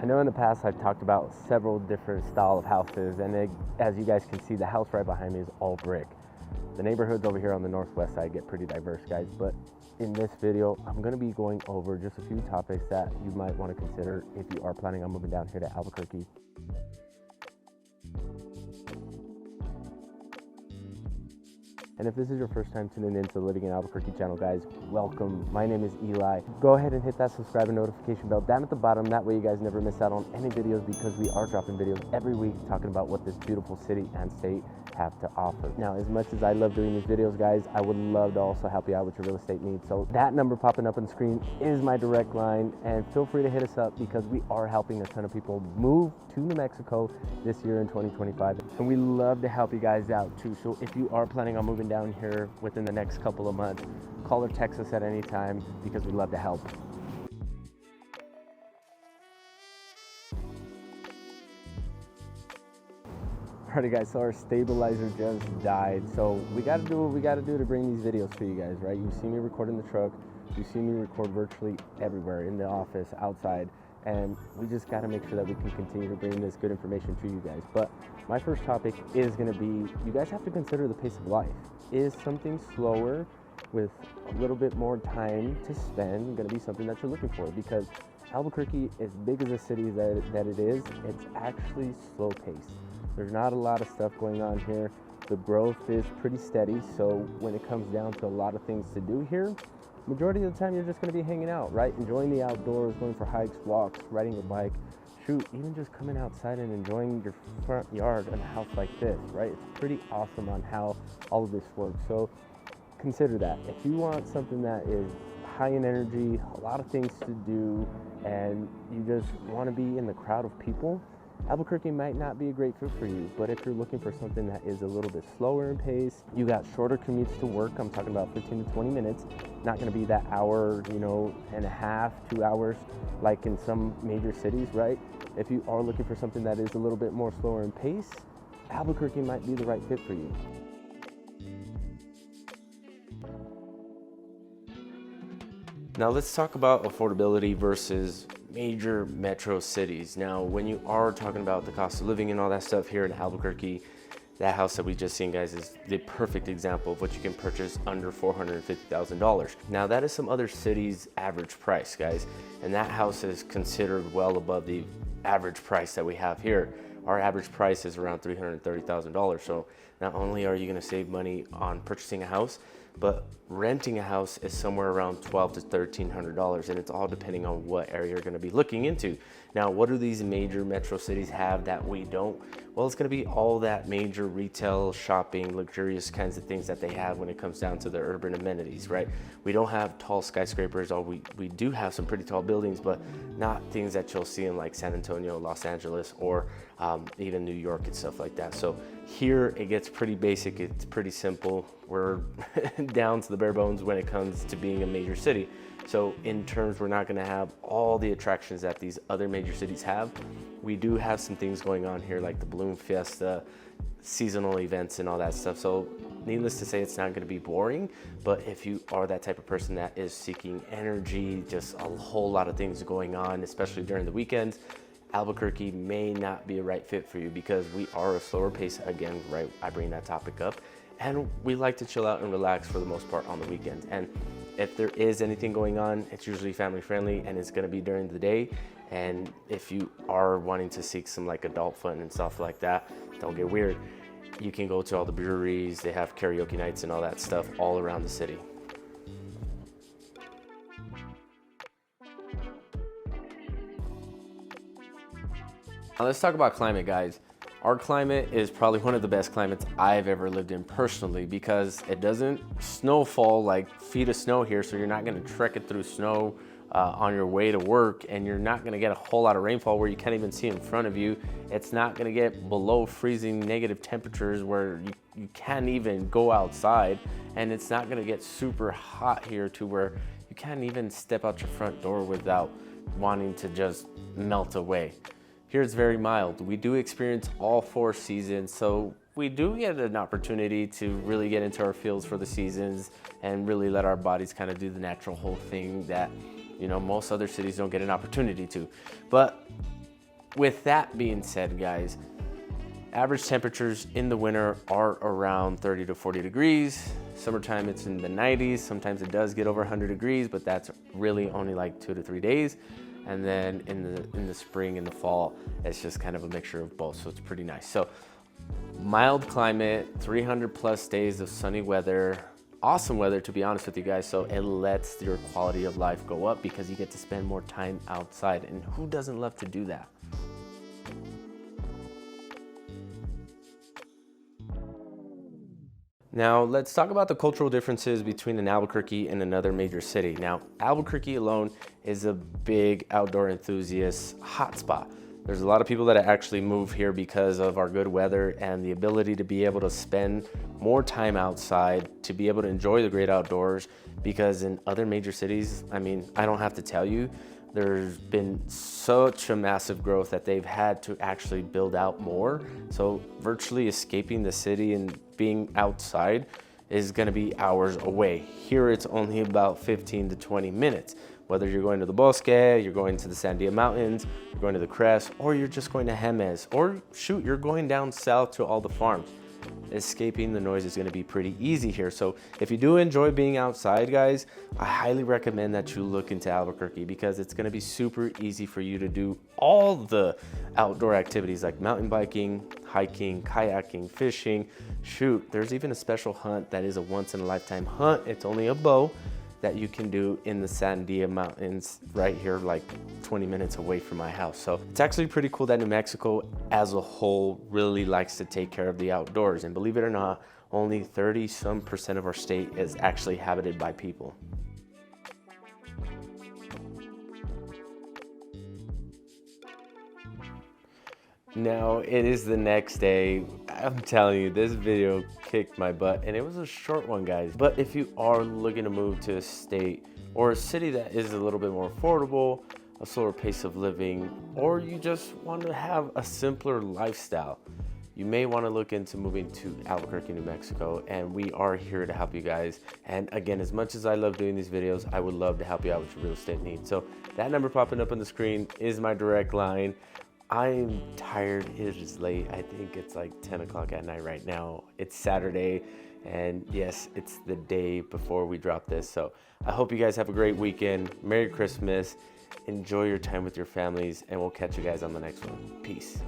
know in the past I've talked about several different style of houses, and as you guys can see, the house right behind me is all brick. The neighborhoods over here on the northwest side get pretty diverse, guys, but in this video I'm going to be going over just a few topics that you might want to consider if you are planning on moving down here to Albuquerque. And if this is your first time tuning into the Living in Albuquerque channel, guys, welcome. My name is Eli. Go ahead and hit that subscribe and notification bell down at the bottom. That way you guys never miss out on any videos, because we are dropping videos every week talking about what this beautiful city and state have to offer. Now, as much as I love doing these videos, guys, I would love to also help you out with your real estate needs. So that number popping up on the screen is my direct line, and feel free to hit us up because we are helping a ton of people move to New Mexico this year in 2025. And we love to help you guys out too. So if you are planning on moving down here within the next couple of months, call or text us at any time because we'd love to help. Alrighty guys, so our stabilizer just died. So we gotta do what we gotta do to bring these videos to you guys, right? You see me record in the truck, you see me record virtually everywhere, in the office, outside, and we just gotta make sure that we can continue to bring this good information to you guys. But my first topic is gonna be, you guys have to consider the pace of life. Is something slower with a little bit more time to spend gonna be something that you're looking for? Because Albuquerque, as big as a city that it is, it's actually slow paced. There's not a lot of stuff going on here. The growth is pretty steady, so when it comes down to a lot of things to do here, majority of the time you're just gonna be hanging out, right? Enjoying the outdoors, going for hikes, walks, riding your bike, shoot, even just coming outside and enjoying your front yard in a house like this, right? It's pretty awesome on how all of this works. So consider that. If you want something that is high in energy, a lot of things to do, and you just wanna be in the crowd of people, Albuquerque might not be a great fit for you. But if you're looking for something that is a little bit slower in pace, you got shorter commutes to work. I'm talking about 15 to 20 minutes, not going to be that hour, and a half, 2 hours, like in some major cities, right? If you are looking for something that is a little bit more slower in pace, Albuquerque might be the right fit for you. Now let's talk about affordability versus major metro cities. Now, when you are talking about the cost of living and all that stuff here in Albuquerque, that house that we just seen, guys, is the perfect example of what you can purchase under $450,000. Now, that is some other cities' average price, guys, and that house is considered well above the average price that we have here. Our average price is around $330,000. So not only are you going to save money on purchasing a house, but renting a house is somewhere around $1,200 to $1,300, and it's all depending on what area you're going to be looking into. Now, what do these major metro cities have that we don't? Well, it's going to be all that major retail, shopping, luxurious kinds of things that they have when it comes down to the urban amenities, right? We don't have tall skyscrapers, or we do have some pretty tall buildings, but not things that you'll see in like San Antonio, Los Angeles, or even New York and stuff like that. So here it gets pretty basic, it's pretty simple. We're down to the bare bones when it comes to being a major city. So in terms, we're not gonna have all the attractions that these other major cities have. We do have some things going on here like the Balloon Fiesta, seasonal events and all that stuff. So needless to say, it's not gonna be boring, but if you are that type of person that is seeking energy, just a whole lot of things going on, especially during the weekends, Albuquerque may not be a right fit for you, because we are a slower pace. Again, right, I bring that topic up, and we like to chill out and relax for the most part on the weekends. And if there is anything going on, it's usually family friendly, and it's gonna be during the day. And if you are wanting to seek some like adult fun and stuff like that, don't get weird, you can go to all the breweries. They have karaoke nights and all that stuff all around the city. Now let's talk about climate, guys. Our climate is probably one of the best climates I've ever lived in personally, because it doesn't snowfall like feet of snow here, so you're not gonna trek it through snow on your way to work, and you're not gonna get a whole lot of rainfall where you can't even see in front of you. It's not gonna get below freezing negative temperatures where you can't even go outside, and it's not gonna get super hot here to where you can't even step out your front door without wanting to just melt away. Here it's very mild. We do experience all 4 seasons, so we do get an opportunity to really get into our feels for the seasons and really let our bodies kind of do the natural whole thing that, most other cities don't get an opportunity to. But with that being said, guys, average temperatures in the winter are around 30 to 40 degrees. Summertime, it's in the 90s. Sometimes it does get over 100 degrees, but that's really only like 2 to 3 days. And then in the spring and the fall, it's just kind of a mixture of both. So it's pretty nice. So mild climate, 300 plus days of sunny weather, awesome weather, to be honest with you guys. So it lets your quality of life go up because you get to spend more time outside. And who doesn't love to do that? Now, let's talk about the cultural differences between an Albuquerque and another major city. Now, Albuquerque alone is a big outdoor enthusiast hotspot. There's a lot of people that actually move here because of our good weather and the ability to be able to spend more time outside, to be able to enjoy the great outdoors, because in other major cities, I mean, I don't have to tell you, there's been such a massive growth that they've had to actually build out more. So virtually escaping the city and being outside is gonna be hours away. Here it's only about 15 to 20 minutes. Whether you're going to the Bosque, you're going to the Sandia Mountains, you're going to the Crest, or you're just going to Jemez, or shoot, you're going down south to all the farms. Escaping the noise is gonna be pretty easy here. So if you do enjoy being outside, guys, I highly recommend that you look into Albuquerque because it's gonna be super easy for you to do all the outdoor activities like mountain biking, hiking, kayaking, fishing. Shoot, there's even a special hunt that is a once in a lifetime hunt. It's only a bow that you can do in the Sandia Mountains right here, like 20 minutes away from my house. So it's actually pretty cool that New Mexico as a whole really likes to take care of the outdoors. And believe it or not, only 30% of our state is actually habited by people. Now it is the next day. I'm telling you, this video kicked my butt, and it was a short one, guys. But if you are looking to move to a state or a city that is a little bit more affordable, a slower pace of living, or you just want to have a simpler lifestyle, you may want to look into moving to Albuquerque, New Mexico, and we are here to help you guys. And again, as much as I love doing these videos, I would love to help you out with your real estate needs. So that number popping up on the screen is my direct line. I'm tired, it is late. I think it's like 10 o'clock at night right now. It's Saturday, and yes, it's the day before we drop this. So I hope you guys have a great weekend. Merry Christmas. Enjoy your time with your families, and we'll catch you guys on the next one. Peace.